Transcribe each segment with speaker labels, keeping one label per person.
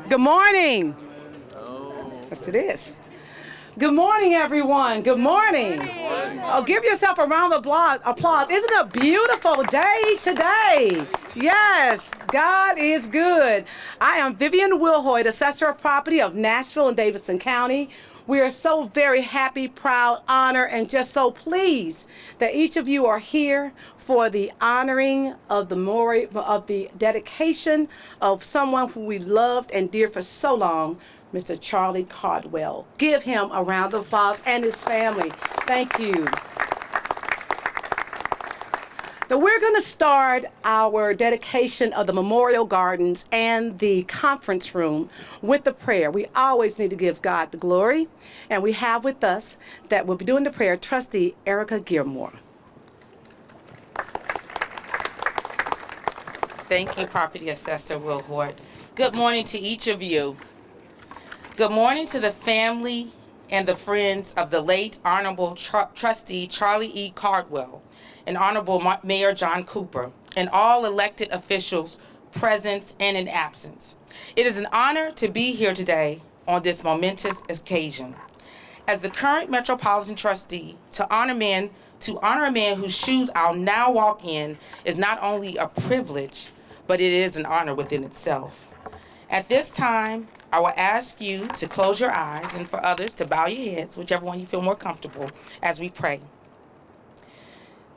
Speaker 1: Good morning. Yes, it is. Good morning, everyone. Good morning. Oh, give yourself a round of applause. Isn't it a beautiful day today? Yes, God is good. I am Vivian Wilhoite, Assessor of Property of Nashville and Davidson County. We are so very happy, proud, honored, and just so pleased that each of you are here for the honoring of the dedication of someone who we loved and dear for so long, Mr. Charlie Cardwell. Give him a round of applause and his family. Thank you. So we're going to start our dedication of the Memorial Gardens and the conference room with the prayer. We always need to give God the glory. And we have with us that will be doing the prayer, Trustee Erica Gilmore.
Speaker 2: Thank you, Property Assessor Wilhoite. Good morning to each of you. Good morning to the family and the friends of the late Honorable Trustee Charlie E. Cardwell and Honorable Mayor John Cooper and all elected officials present and in absence. It is an honor to be here today on this momentous occasion. As the current Metropolitan Trustee, to honor a man whose shoes I'll now walk in is not only a privilege, but it is an honor within itself. At this time, I will ask you to close your eyes and for others to bow your heads, whichever one you feel more comfortable, as we pray.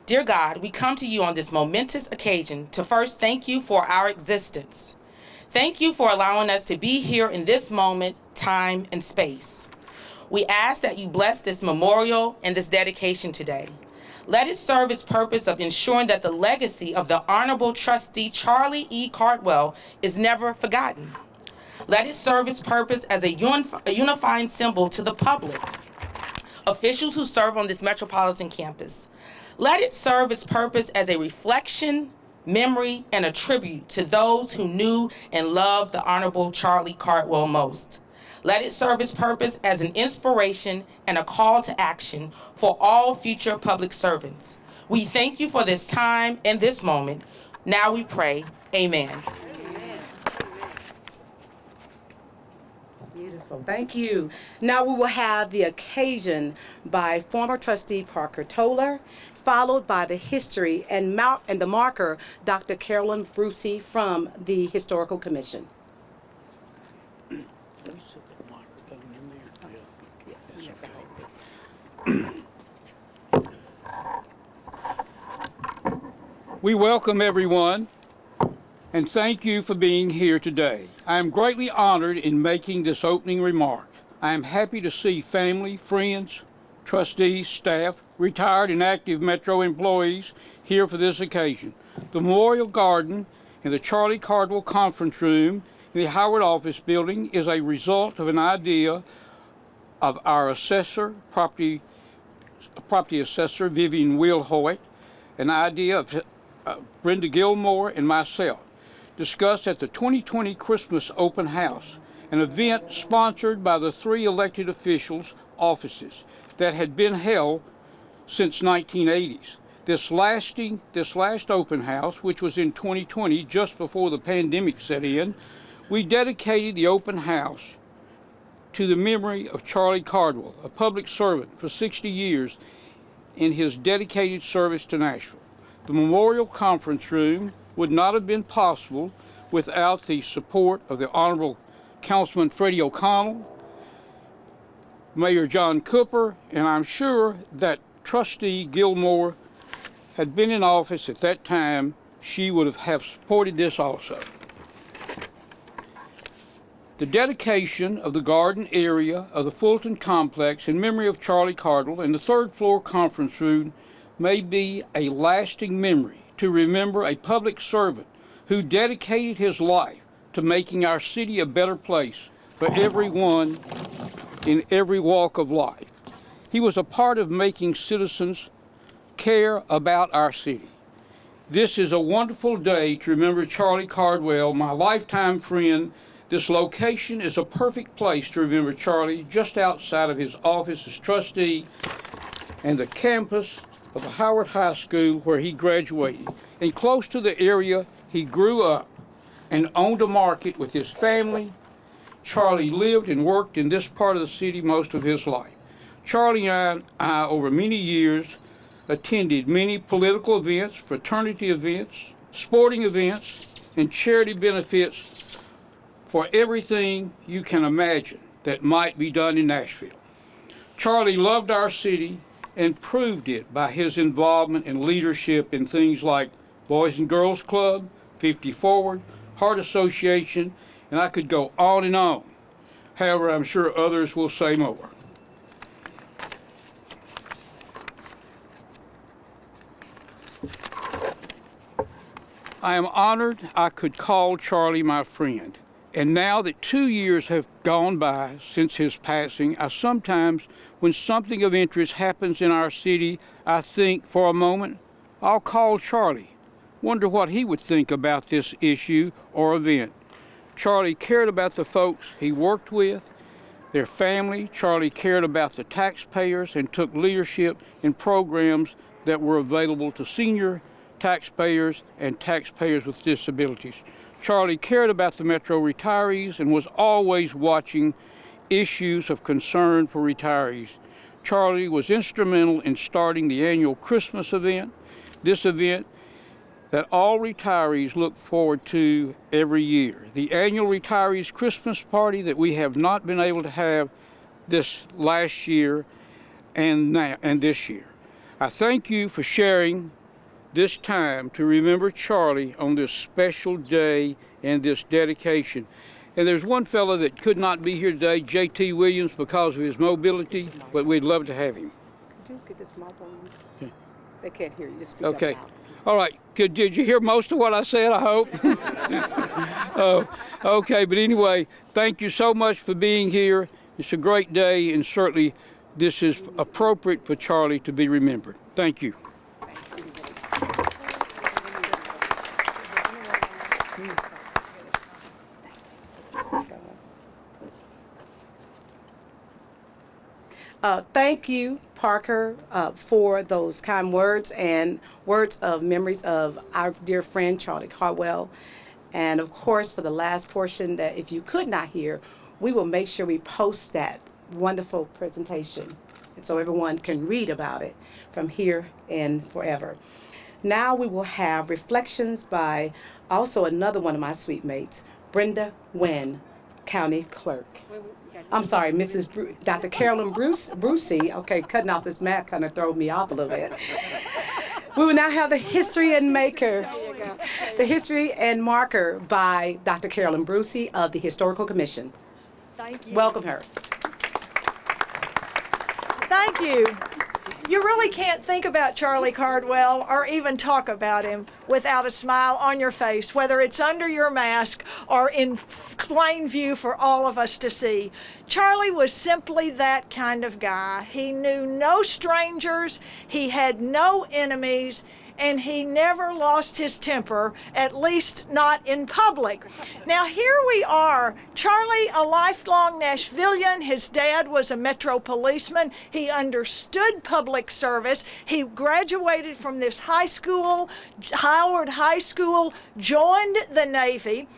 Speaker 2: Dear God, we come to you on this momentous occasion to first thank you for our existence. Thank you for allowing us to be here in this moment, time, and space. We ask that you bless this memorial and this dedication today. Let it serve its purpose of ensuring that the legacy of the Honorable Trustee Charlie E. Cardwell is never forgotten. Let it serve its purpose as a unifying symbol to the public, officials who serve on this metropolitan campus. Let it serve its purpose as a reflection, memory, and a tribute to those who knew and loved the Honorable Charlie Cardwell most. Let it serve its purpose as an inspiration and a call to action for all future public servants. We thank you for this time and this moment. Now we pray, amen.
Speaker 1: Beautiful. Thank you. Now we will have the occasion by former Trustee Parker Toler, followed by the history and the marker, Dr. Carolyn Brucey from the Historical Commission.
Speaker 3: We welcome everyone and thank you for being here today. I am greatly honored in making this opening remark. I am happy to see family, friends, trustees, staff, retired and active Metro employees here for this occasion. The Memorial Garden and the Charlie Cardwell Conference Room in the Howard Office Building is a result of an idea of our property assessor Vivian Wilhoite, an idea of Brenda Gilmore and myself, discussed at the 2020 Christmas Open House, an event sponsored by the 3 elected officials' offices that had been held since 1980s. This last open house, which was in 2020, just before the pandemic set in, we dedicated the open house to the memory of Charlie Cardwell, a public servant for 60 years in his dedicated service to Nashville. The Memorial Conference Room would not have been possible without the support of the Honorable Councilman Freddie O'Connell, Mayor John Cooper, and I'm sure that Trustee Gilmore had been in office at that time, she would have supported this also. The dedication of the garden area of the Fulton Complex in memory of Charlie Cardwell and the 3rd floor conference room may be a lasting memory to remember a public servant who dedicated his life to making our city a better place for everyone in every walk of life. He was a part of making citizens care about our city. This is a wonderful day to remember Charlie Cardwell, my lifetime friend. This location is a perfect place to remember Charlie, just outside of his office as trustee and the campus of the Howard High School where he graduated, and close to the area he grew up and owned a market with his family Charlie lived and worked in this part of the city most of his life. Charlie and I over many years, attended many political events, fraternity events, sporting events, and charity benefits for everything you can imagine that might be done in Nashville. Charlie loved our city and proved it by his involvement and leadership in things like Boys and Girls Club, 50 Forward, Heart Association, and I could go on and on. However, I'm sure others will say more. I am honored I could call Charlie my friend. And now that 2 years have gone by since his passing, I sometimes, when something of interest happens in our city, I think for a moment, I'll call Charlie. Wonder what he would think about this issue or event. Charlie cared about the folks he worked with, their family. Charlie cared about the taxpayers and took leadership in programs that were available to senior taxpayers and taxpayers with disabilities. Charlie cared about the Metro retirees and was always watching issues of concern for retirees. Charlie was instrumental in starting the annual Christmas event, this event that all retirees look forward to every year. The annual Retirees Christmas Party that we have not been able to have this last year and this year. I thank you for sharing this time to remember Charlie on this special day and this dedication. And there's one fellow that could not be here today, J.T. Williams, because of his mobility, but we'd love to have him.
Speaker 1: Could you get this mic on? Okay. They can't hear you. Just speak
Speaker 3: Okay.
Speaker 1: up loud.
Speaker 3: All right. Did you hear most of what I said, I hope? Okay, but anyway, thank you so much for being here. It's a great day, and certainly this is appropriate for Charlie to be remembered. Thank you.
Speaker 1: Thank you, Parker, for those kind words and words of memories of our dear friend Charlie Cardwell. And of course, for the last portion that if you could not hear, we will make sure we post that wonderful presentation and so everyone can read about it from here and forever. Now we will have reflections by also another one of my sweet mates, Brenda Wynn, County Clerk. I'm sorry, Dr. Carolyn Brucey. Okay, cutting off this map kind of throws me off a little bit. We will now have the history and marker by Dr. Carolyn Brucey of the Historical Commission.
Speaker 4: Thank you.
Speaker 1: Welcome her.
Speaker 4: Thank you. You really can't think about Charlie Cardwell or even talk about him without a smile on your face, whether it's under your mask or in plain view for all of us to see. Charlie was simply that kind of guy. He knew no strangers, he had no enemies, and he never lost his temper, at least not in public. Now here we are, Charlie, a lifelong Nashvillian. His dad was a Metro policeman. He understood public service. He graduated from this high school, Howard High School, joined the Navy,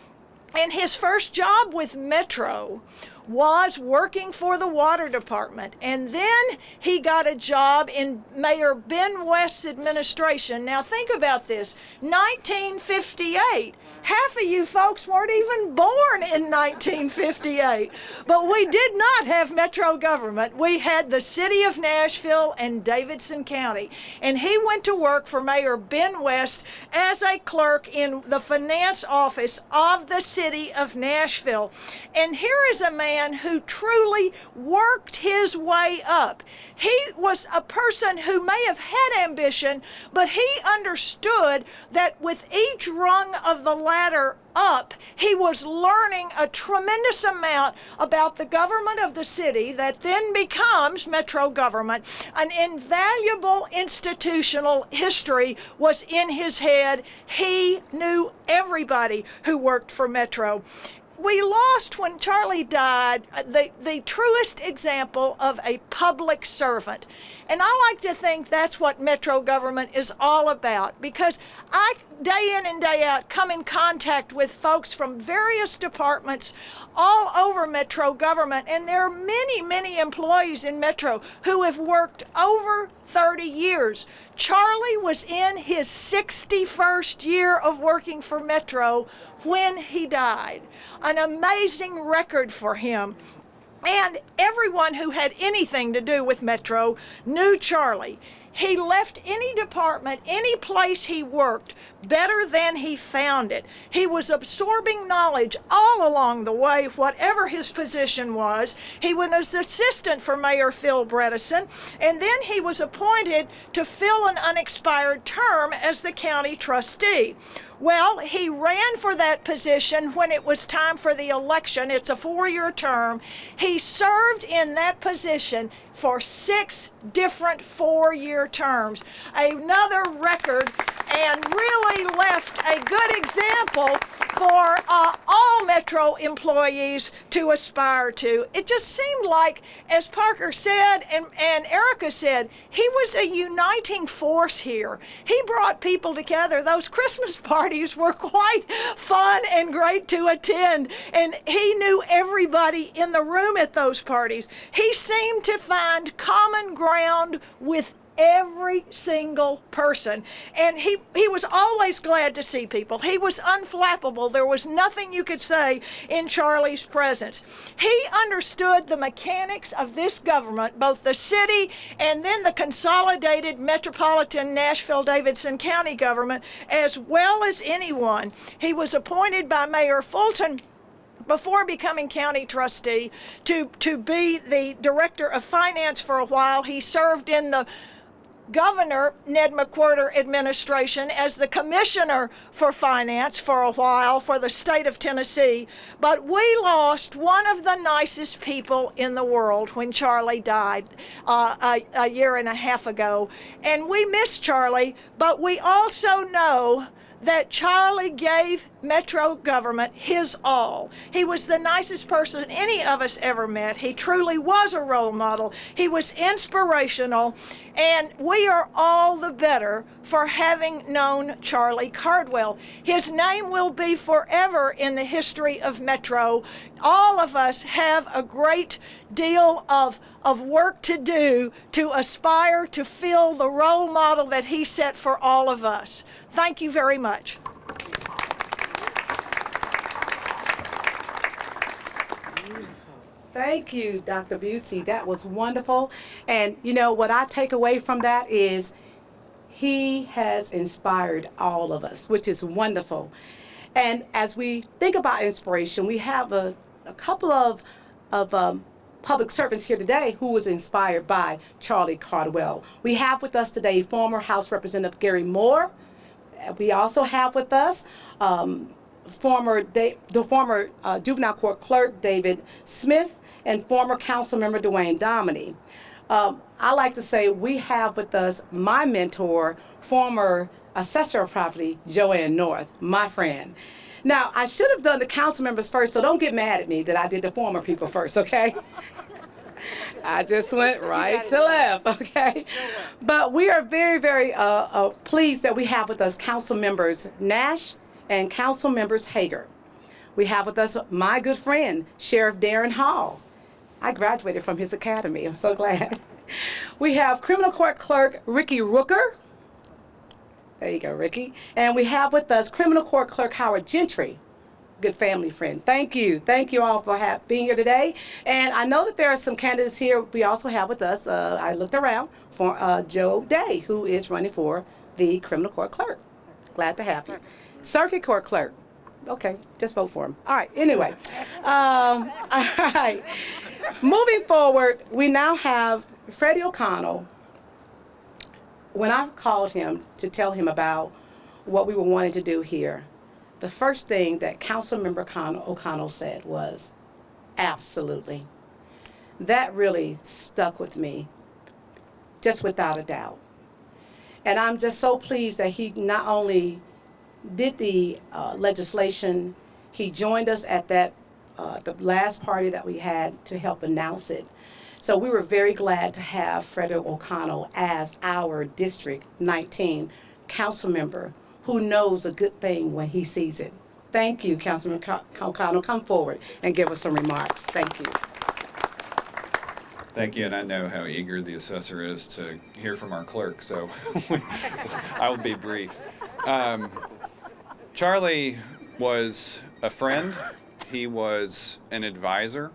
Speaker 4: and his first job with Metro was working for the water department. And then he got a job in Mayor Ben West's administration. Now think about this, 1958. Half of you folks weren't even born in 1958. But we did not have Metro government. We had the City of Nashville and Davidson County. And he went to work for Mayor Ben West as a clerk in the finance office of the City of Nashville. And here is a man who truly worked his way up. He was a person who may have had ambition, but he understood that with each rung of the ladder up, he was learning a tremendous amount about the government of the city that then becomes Metro government. An invaluable institutional history was in his head. He knew everybody who worked for Metro. We lost, when Charlie died, the truest example of a public servant. And I like to think that's what Metro government is all about, because day in and day out, come in contact with folks from various departments all over Metro government. And there are many, many employees in Metro who have worked over 30 years. Charlie was in his 61st year of working for Metro when he died. An amazing record for him. And everyone who had anything to do with Metro knew Charlie. He left any department, any place he worked, better than he found it. He was absorbing knowledge all along the way, whatever his position was. He was an assistant for Mayor Phil Bredesen, and then he was appointed to fill an unexpired term as the county trustee. Well, he ran for that position when it was time for the election. It's a 4-year term. He served in that position for 6 different 4-year terms. Another record, and really left a good example for all Metro employees to aspire to. It just seemed like, as Parker said and Erica said, he was a uniting force here. He brought people together. Those Christmas parties were quite fun and great to attend, and he knew everybody in the room at those parties. He seemed to find common ground with every single person. And he was always glad to see people. He was unflappable. There was nothing you could say in Charlie's presence. He understood the mechanics of this government, both the city and then the consolidated metropolitan Nashville-Davidson County government, as well as anyone. He was appointed by Mayor Fulton before becoming county trustee to be the director of finance for a while. He served in the Governor Ned McWherter administration as the commissioner for finance for a while for the state of Tennessee. But we lost one of the nicest people in the world when Charlie died a year and a half ago. And we miss Charlie, but we also know that Charlie gave Metro government his all. He was the nicest person any of us ever met. He truly was a role model. He was inspirational, and we are all the better for having known Charlie Cardwell. His name will be forever in the history of Metro. All of us have a great deal of work to do to aspire to fill the role model that he set for all of us. Thank you very much.
Speaker 1: Thank you, Dr. Busey. That was wonderful. And you know what I take away from that is he has inspired all of us, which is wonderful. And as we think about inspiration, we have a couple of public servants here today who was inspired by Charlie Cardwell. We have with us today former House Representative Gary Moore. We also have with us the former juvenile court clerk David Smith and former council member Dwayne Dominy. I like to say we have with us my mentor, former assessor of property Joanne North, my friend. Now, I should have done the council members first, so don't get mad at me that I did the former people first, okay? I just went right to left, okay? But we are very, very pleased that we have with us council members Nash and council members Hager. We have with us my good friend, Sheriff Darren Hall. I graduated from his academy. I'm so glad. We have criminal court clerk Ricky Rooker. There you go, Ricky. And we have with us criminal court clerk Howard Gentry. Good family friend. Thank you. Thank you all for being here today. And I know that there are some candidates here. We also have with us, I looked around, for Joe Day, who is running for the criminal court clerk. Glad to have you. Circuit court clerk. Okay, just vote for him. All right, anyway. All right. Moving forward, we now have Freddie O'Connell. When I called him to tell him about what we were wanting to do here, the first thing that Councilmember O'Connell said was, absolutely. That really stuck with me, just without a doubt. And I'm just so pleased that he not only did the legislation, he joined us at that the last party that we had to help announce it. So we were very glad to have Freddie O'Connell as our District 19 council member who knows a good thing when he sees it. Thank you, Councilman O'Connell. Come forward and give us some remarks. Thank you.
Speaker 5: Thank you, and I know how eager the assessor is to hear from our clerk, so I will be brief. Charlie was a friend. He was an advisor.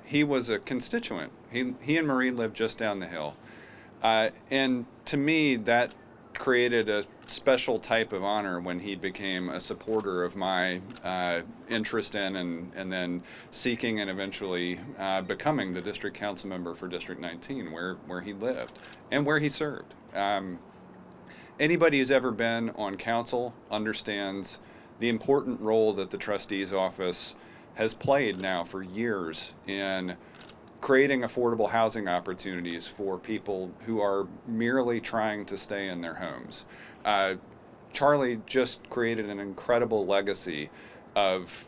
Speaker 5: He was a constituent. He and Marie lived just down the hill. And to me, that created a special type of honor when he became a supporter of my interest in and then seeking and eventually becoming the district council member for District 19, where he lived and where he served. Anybody who's ever been on council understands the important role that the trustee's office has played now for years in creating affordable housing opportunities for people who are merely trying to stay in their homes. Charlie just created an incredible legacy of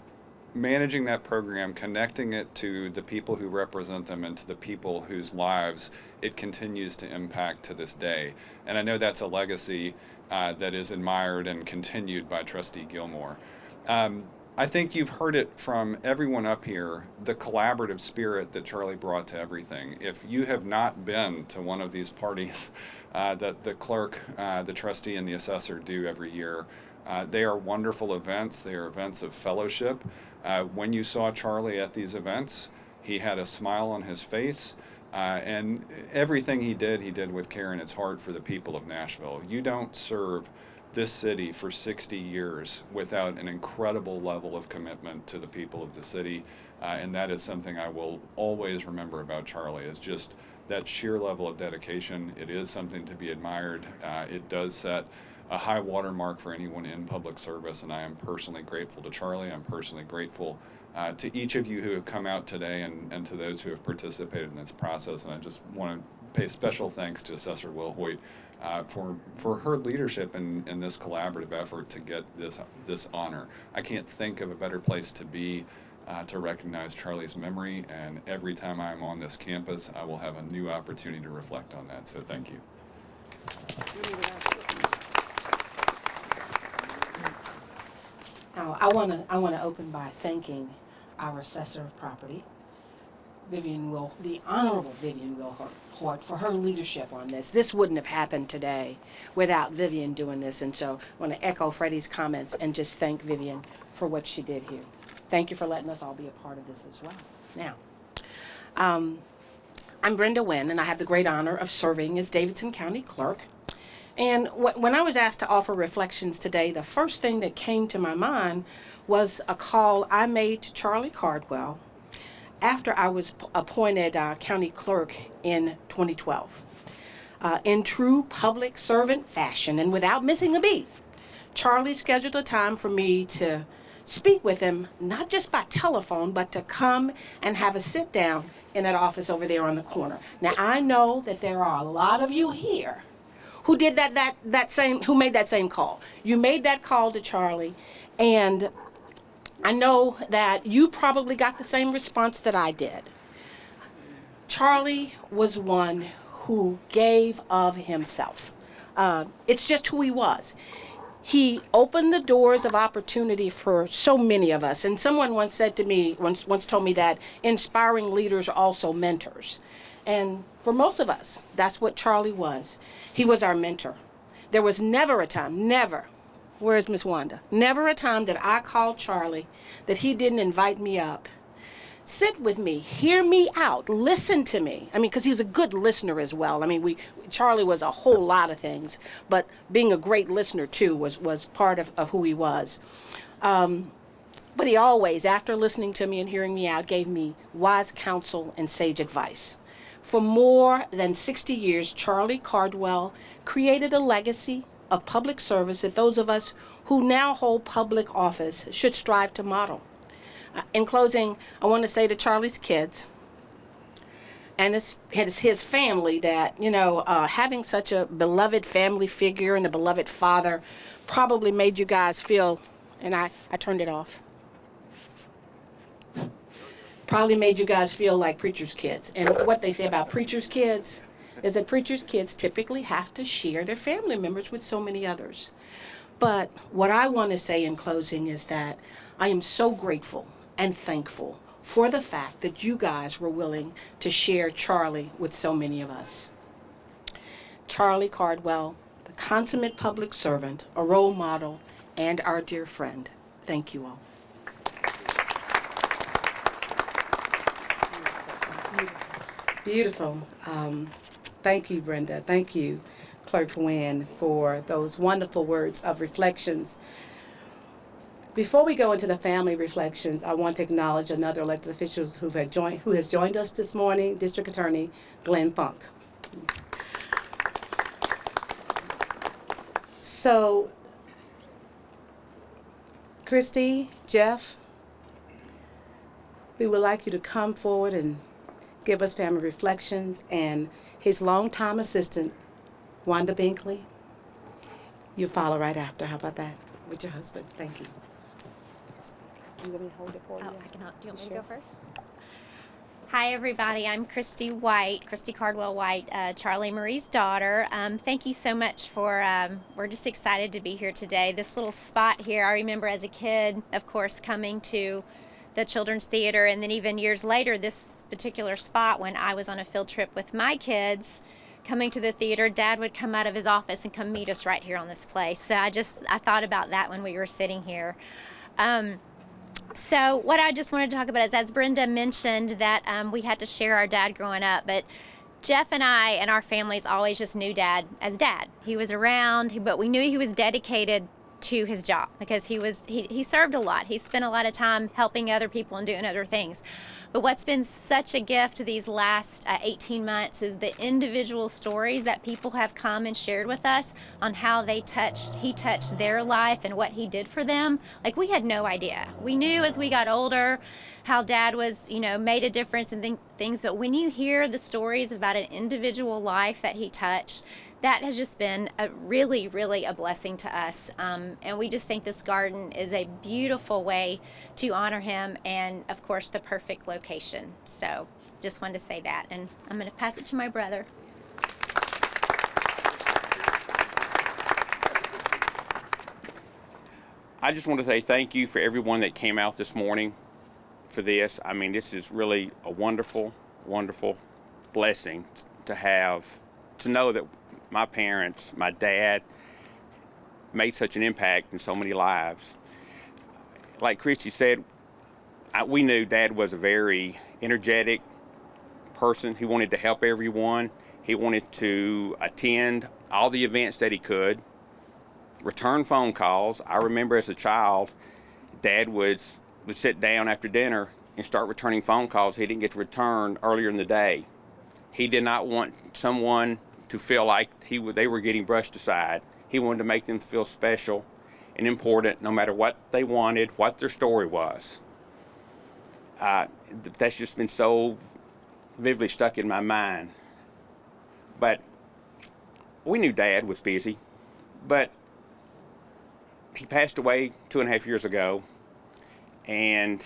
Speaker 5: managing that program, connecting it to the people who represent them and to the people whose lives it continues to impact to this day. And I know that's a legacy that is admired and continued by Trustee Gilmore. I think you've heard it from everyone up here, the collaborative spirit that Charlie brought to everything. If you have not been to one of these parties that the clerk, the trustee, and the assessor do every year, they are wonderful events. They are events of fellowship. When you saw Charlie at these events, he had a smile on his face, and everything he did with care in his heart for the people of Nashville. You don't serve this city for 60 years without an incredible level of commitment to the people of the city, and that is something I will always remember about Charlie, is just that sheer level of dedication. It is something to be admired. It does set a high watermark for anyone in public service, and I am personally grateful to Charlie. I'm personally grateful to each of you who have come out today and to those who have participated in this process, and I just want to pay special thanks to Assessor Wilhoite for her leadership in this collaborative effort to get this honor. I can't think of a better place to be to recognize Charlie's memory, and every time I'm on this campus, I will have a new opportunity to reflect on that, so thank you.
Speaker 6: Now, I want to open by thanking our assessor of property, the Honorable Vivian Wilhoite, for her leadership on this. This wouldn't have happened today without Vivian doing this, and so I want to echo Freddie's comments and just thank Vivian for what she did here. Thank you for letting us all be a part of this as well. Now, I'm Brenda Wynn, and I have the great honor of serving as Davidson County Clerk. And when I was asked to offer reflections today, the first thing that came to my mind was a call I made to Charlie Cardwell after I was appointed county clerk in 2012. In true public servant fashion and without missing a beat, Charlie scheduled a time for me to speak with him, not just by telephone, but to come and have a sit down in that office over there on the corner. Now, I know that there are a lot of you here who did who made that same call. You made that call to Charlie, and I know that you probably got the same response that I did. Charlie was one who gave of himself. It's just who he was. He opened the doors of opportunity for so many of us. And someone once said to me, once told me that inspiring leaders are also mentors. And for most of us, that's what Charlie was. He was our mentor. There was never a time, never, where's Miss Wanda? Never a time that I called Charlie that he didn't invite me up. Sit with me, hear me out, listen to me. I mean, because he was a good listener as well. I mean, Charlie was a whole lot of things, but being a great listener too was part of who he was. But he always, after listening to me and hearing me out, gave me wise counsel and sage advice. For more than 60 years, Charlie Cardwell created a legacy of public service that those of us who now hold public office should strive to model. In closing, I want to say to Charlie's kids and his family that, having such a beloved family figure and a beloved father probably made you guys feel, and I turned it off, probably made you guys feel like preacher's kids. And what they say about preacher's kids, is that preachers' kids typically have to share their family members with so many others. But what I want to say in closing is that I am so grateful and thankful for the fact that you guys were willing to share Charlie with so many of us. Charlie Cardwell, the consummate public servant, a role model, and our dear friend. Thank you all.
Speaker 1: Beautiful. Thank you, Brenda. Thank you, Clerk Wynn, for those wonderful words of reflections. Before we go into the family reflections, I want to acknowledge another elected official who has joined us this morning, District Attorney Glenn Funk. So, Christy, Jeff, we would like you to come forward and give us family reflections, and his longtime assistant, Wanda Binkley, you follow right after. How about that? With your husband. Thank you. You want me to hold it for you?
Speaker 7: I cannot. Do you want me to go first? Hi, everybody. I'm Christy White, Christy Cardwell White, Charlie Marie's daughter. Thank you so much for, we're just excited to be here today. This little spot here, I remember as a kid, of course, coming to the Children's Theater, and then even years later, this particular spot when I was on a field trip with my kids, coming to the theater, Dad would come out of his office and come meet us right here on this place. So I thought about that when we were sitting here. So what I just wanted to talk about is, as Brenda mentioned, that we had to share our dad growing up, but Jeff and I and our families always just knew Dad as Dad. He was around, but we knew he was dedicated to his job because he served a lot. He spent a lot of time helping other people and doing other things. But what's been such a gift these last 18 months is the individual stories that people have come and shared with us on how he touched their life and what he did for them. Like, we had no idea. We knew as we got older how Dad was, made a difference and things, but when you hear the stories about an individual life that he touched, that has just been a really, really a blessing to us. And we just think this garden is a beautiful way to honor him, and of course the perfect location. So just wanted to say that, and I'm going to pass it to my brother.
Speaker 8: I just want to say thank you for everyone that came out this morning for this. I mean, this is really a wonderful, wonderful blessing to know that my parents, my dad, made such an impact in so many lives. Like Christy said, we knew Dad was a very energetic person. He wanted to help everyone. He wanted to attend all the events that he could, return phone calls. I remember as a child, Dad would sit down after dinner and start returning phone calls he didn't get to return earlier in the day. He did not want someone to feel like they were getting brushed aside. He wanted to make them feel special and important no matter what they wanted, what their story was. That's just been so vividly stuck in my mind. But we knew Dad was busy, but he passed away 2.5 years ago, and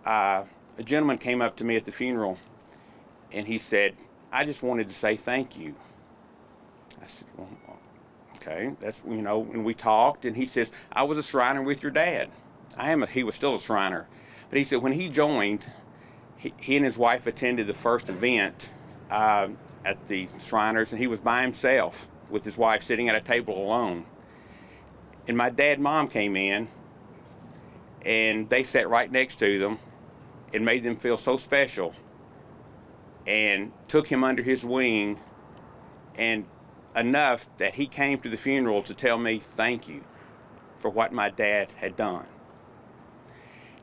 Speaker 8: a gentleman came up to me at the funeral and he said, "I just wanted to say thank you." I said, "Well, okay, that's, and we talked, and he says, "I was a Shriner with your dad." He was still a Shriner. But he said when he joined, he and his wife attended the first event at the Shriners, and he was by himself with his wife sitting at a table alone. And my dad and mom came in, and they sat right next to them and made them feel so special and took him under his wing, and enough that he came to the funeral to tell me thank you for what my dad had done.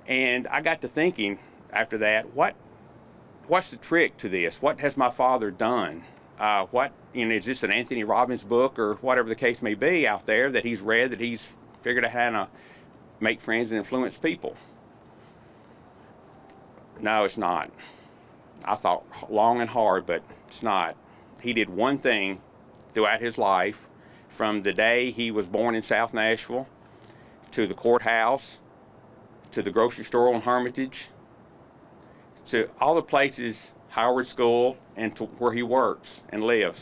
Speaker 8: And I got to thinking after that, what's the trick to this? What has my father done? Is this an Anthony Robbins book or whatever the case may be out there that he's read, that he's figured out how to make friends and influence people? No, it's not. I thought long and hard, but it's not. He did one thing throughout his life, from the day he was born in South Nashville, to the courthouse, to the grocery store on Hermitage, to all the places, Howard School and to where he works and lived,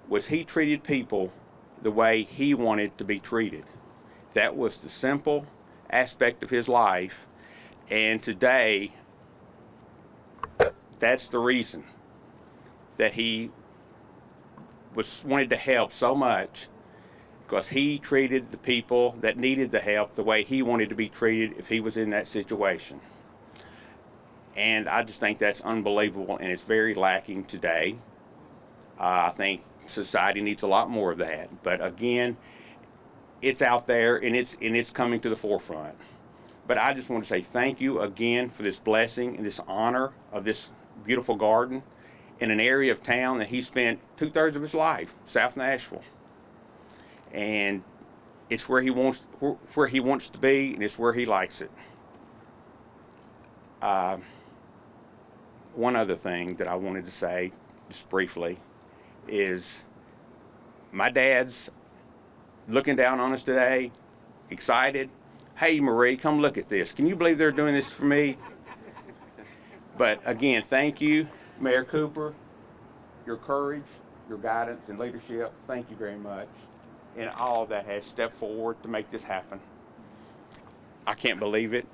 Speaker 8: was he treated people the way he wanted to be treated. That was the simple aspect of his life, and today, that's the reason that he wanted to help so much, because he treated the people that needed the help the way he wanted to be treated if he was in that situation. And I just think that's unbelievable, and it's very lacking today. I think society needs a lot more of that. But again, it's out there, and it's coming to the forefront. But I just want to say thank you again for this blessing and this honor of this beautiful garden in an area of town that he spent 2/3 of his life, South Nashville. And it's where he wants to be, and it's where he likes it. One other thing that I wanted to say, just briefly, is my dad's looking down on us today, excited. Hey, Marie, come look at this. Can you believe they're doing this for me? But again, thank you, Mayor Cooper, your courage, your guidance, and leadership. Thank you very much. And all that has stepped forward to make this happen. I can't believe it.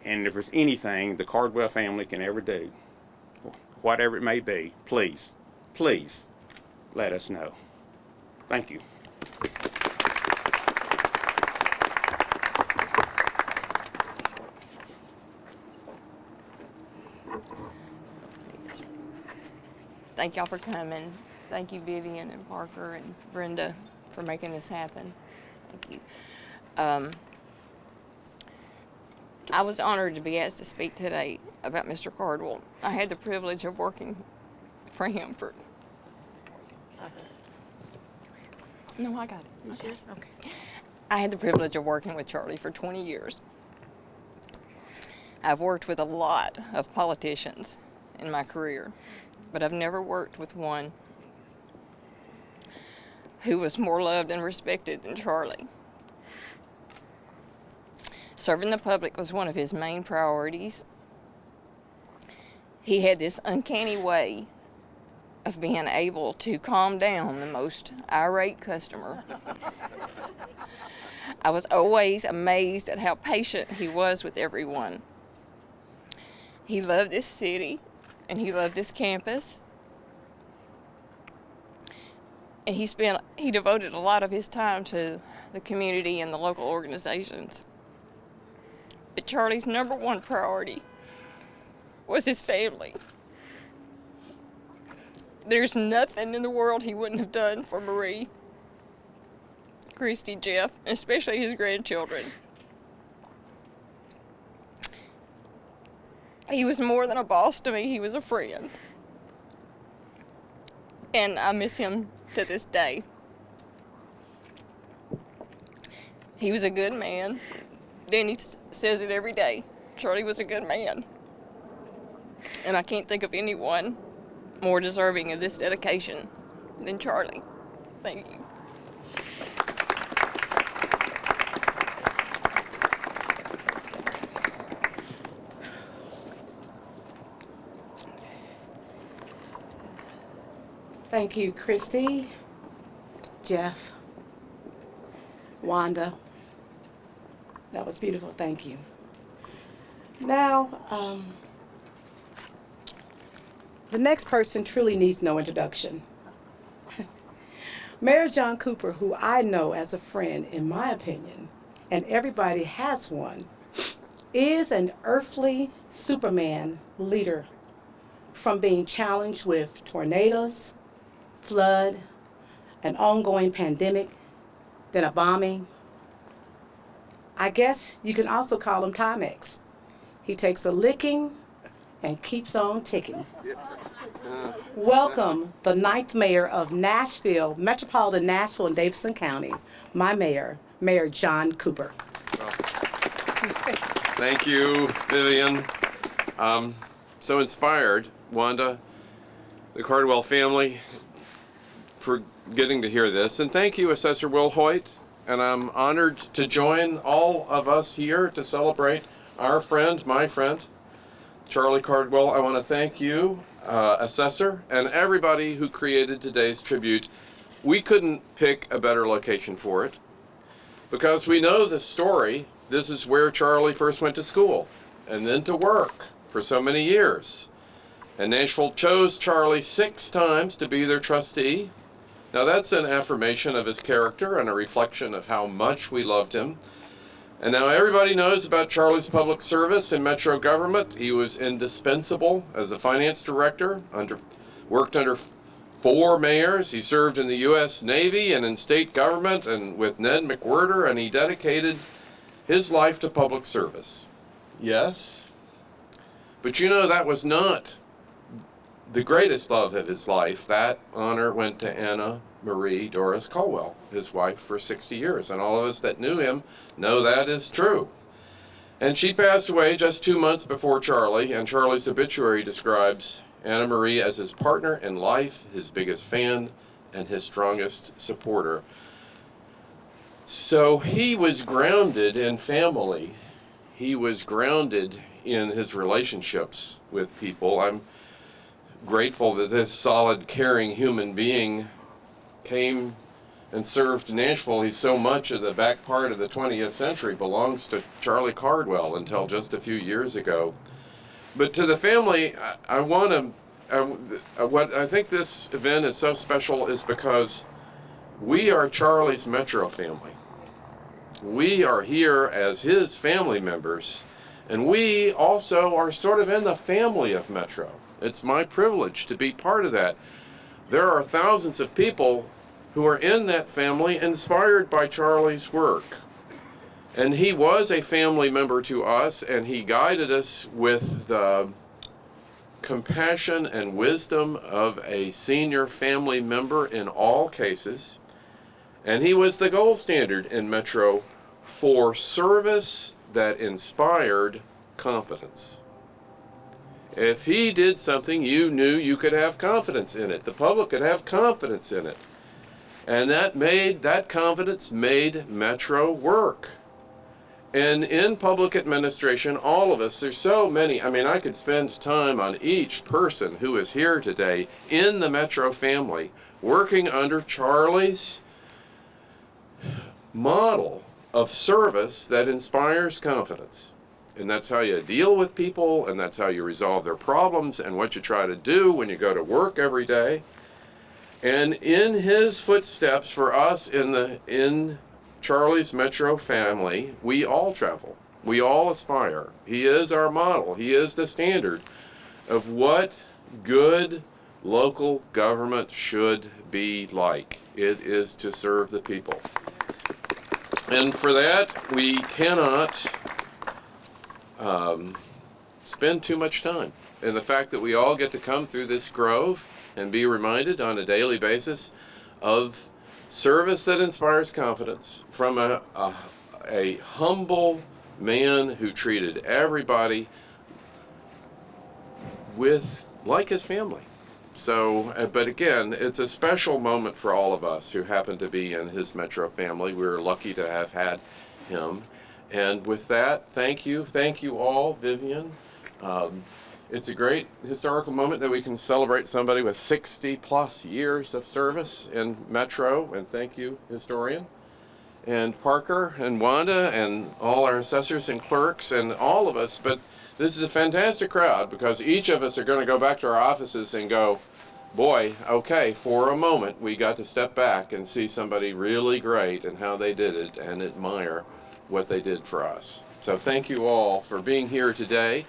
Speaker 8: And if there's anything the Cardwell family can ever do, whatever it may be, please, please let us know. Thank you.
Speaker 9: Thank y'all for coming. Thank you, Vivian and Parker and Brenda, for making this happen. Thank you. I was honored to be asked to speak today about Mr. Cardwell. I had the privilege of working for him for... No, I got it. It's yours? Okay. I had the privilege of working with Charlie for 20 years. I've worked with a lot of politicians in my career, but I've never worked with one who was more loved and respected than Charlie. Serving the public was one of his main priorities. He had this uncanny way of being able to calm down the most irate customer. I was always amazed at how patient he was with everyone. He loved this city, and he loved this campus. And he devoted a lot of his time to the community and the local organizations. But Charlie's number one priority was his family. There's nothing in the world he wouldn't have done for Marie, Christy, Jeff, and especially his grandchildren. He was more than a boss to me, he was a friend. And I miss him to this day. He was a good man. Danny says it every day. Charlie was a good man. And I can't think of anyone more deserving of this dedication than Charlie. Thank you.
Speaker 1: Thank you, Christy, Jeff, Wanda. That was beautiful, thank you. Now, the next person truly needs no introduction. Mayor John Cooper, who I know as a friend, in my opinion, and everybody has one, is an earthly Superman leader, from being challenged with tornadoes, flood, an ongoing pandemic, then a bombing. I guess you can also call him Timex. He takes a licking and keeps on ticking. Welcome the 9th mayor of Nashville, Metropolitan Nashville and Davidson County, my mayor, Mayor John Cooper.
Speaker 10: Thank you, Vivian. So inspired, Wanda, the Cardwell family, for getting to hear this. And thank you, Assessor Wilhoite. And I'm honored to join all of us here to celebrate our friend, my friend, Charlie Cardwell, I want to thank you, Assessor, and everybody who created today's tribute. We couldn't pick a better location for it because we know the story. This is where Charlie first went to school and then to work for so many years. And Nashville chose Charlie 6 times to be their trustee. Now that's an affirmation of his character and a reflection of how much we loved him. And now everybody knows about Charlie's public service in Metro government. He was indispensable as a finance director, worked under 4 mayors. He served in the U.S. Navy and in state government and with Ned McWherter, and he dedicated his life to public service. Yes, but you know that was not the greatest love of his life. That honor went to Anna Marie Doris Colwell, his wife for 60 years, and all of us that knew him know that is true. And she passed away just 2 months before Charlie, and Charlie's obituary describes Anna Marie as his partner in life, his biggest fan, and his strongest supporter. So he was grounded in family. He was grounded in his relationships with people. I'm grateful that this solid, caring human being came and served Nashville. He's so much of the back part of the 20th century belongs to Charlie Cardwell until just a few years ago. But to the family, what I think this event is so special is because we are Charlie's Metro family. We are here as his family members, and we also are sort of in the family of Metro. It's my privilege to be part of that. There are thousands of people who are in that family inspired by Charlie's work. And he was a family member to us, and he guided us with the compassion and wisdom of a senior family member in all cases. And he was the gold standard in Metro for service that inspired confidence. If he did something, you knew you could have confidence in it. The public could have confidence in it. And that confidence made Metro work. And in public administration, all of us, there's so many, I could spend time on each person who is here today in the Metro family, working under Charlie's model of service that inspires confidence. And that's how you deal with people, and that's how you resolve their problems, and what you try to do when you go to work every day. And in his footsteps for us in Charlie's Metro family, we all travel. We all aspire. He is our model. He is the standard of what good local government should be like. It is to serve the people. And for that, we cannot spend too much time. And the fact that we all get to come through this grove and be reminded on a daily basis of service that inspires confidence from a humble man who treated everybody like his family. So, but again, it's a special moment for all of us who happen to be in his Metro family. We're lucky to have had him. And with that, thank you all, Vivian. It's a great historical moment that we can celebrate somebody with 60+ years of service in Metro, and thank you, historian. And Parker and Wanda and all our assessors and clerks and all of us, but this is a fantastic crowd because each of us are going to go back to our offices and go, boy, okay, for a moment we got to step back and see somebody really great and how they did it and admire what they did for us. So thank you all for being here today,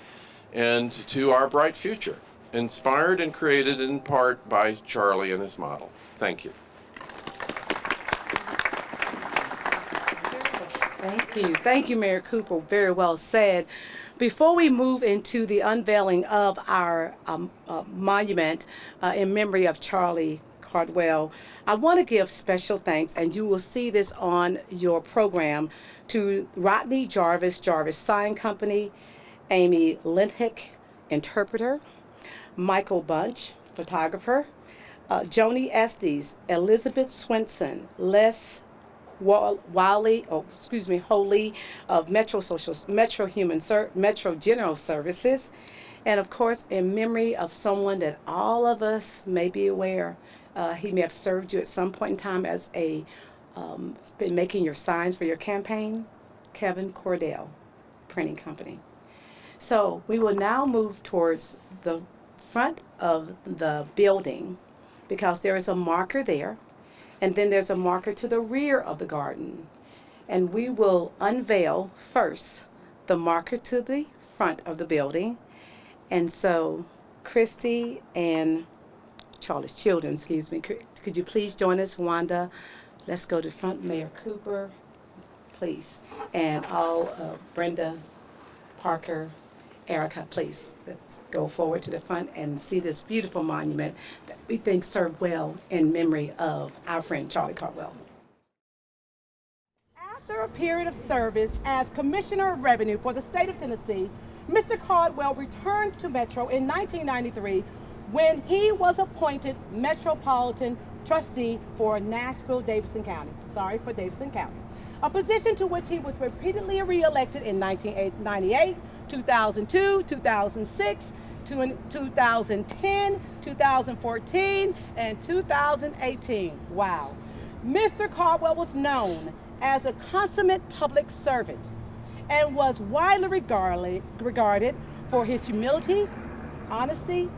Speaker 10: and to our bright future, inspired and created in part by Charlie and his model. Thank you.
Speaker 1: Thank you, Mayor Cooper. Very well said. Before we move into the unveiling of our monument in memory of Charlie Cardwell, I want to give special thanks, and you will see this on your program, to Rodney Jarvis Sign Company, Amy Lindhick, interpreter, Michael Bunch, photographer, Joni Estes, Elizabeth Swenson, Les Holy of Metro General Services, And of course, in memory of someone that all of us may be aware, he may have served you at some point in time as been making your signs for your campaign, Kevin Cordell Printing Company. So we will now move towards the front of the building because there is a marker there, and then there's a marker to the rear of the garden. And we will unveil first the marker to the front of the building. And so Christy and Charlie's children, excuse me, could you please join us, Wanda? Let's go to front. Mayor Cooper, please. And all Brenda, Parker, Erica, please. Let's go forward to the front and see this beautiful monument that we think served well in memory of our friend Charlie Cardwell. After a period of service as Commissioner of Revenue for the state of Tennessee, Mr. Cardwell returned to Metro in 1993 when he was appointed Metropolitan Trustee for Davidson County, a position to which he was repeatedly reelected in 1998, 2002, 2006, 2010, 2014, and 2018. Wow. Mr. Cardwell was known as a consummate public servant and was widely regarded for his humility, honesty,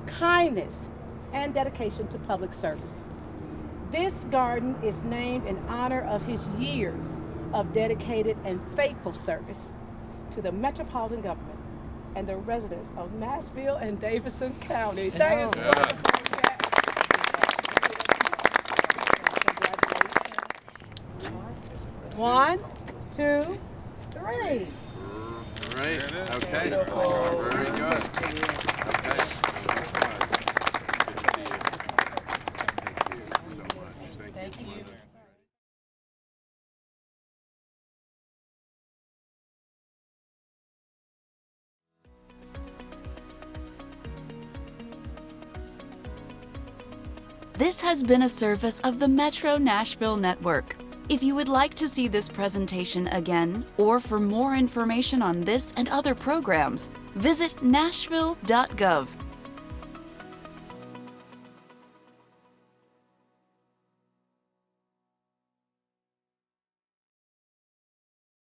Speaker 1: kindness, and dedication to public service. This garden is named in honor of his years of dedicated and faithful service to the metropolitan government and the residents of Nashville and Davidson County. That is wonderful. One, two, three.
Speaker 10: Right. Okay. Very good. Okay. Thank you.
Speaker 11: This has been a service of the Metro Nashville Network. If you would like to see this presentation again, or for more information on this and other programs, visit nashville.gov.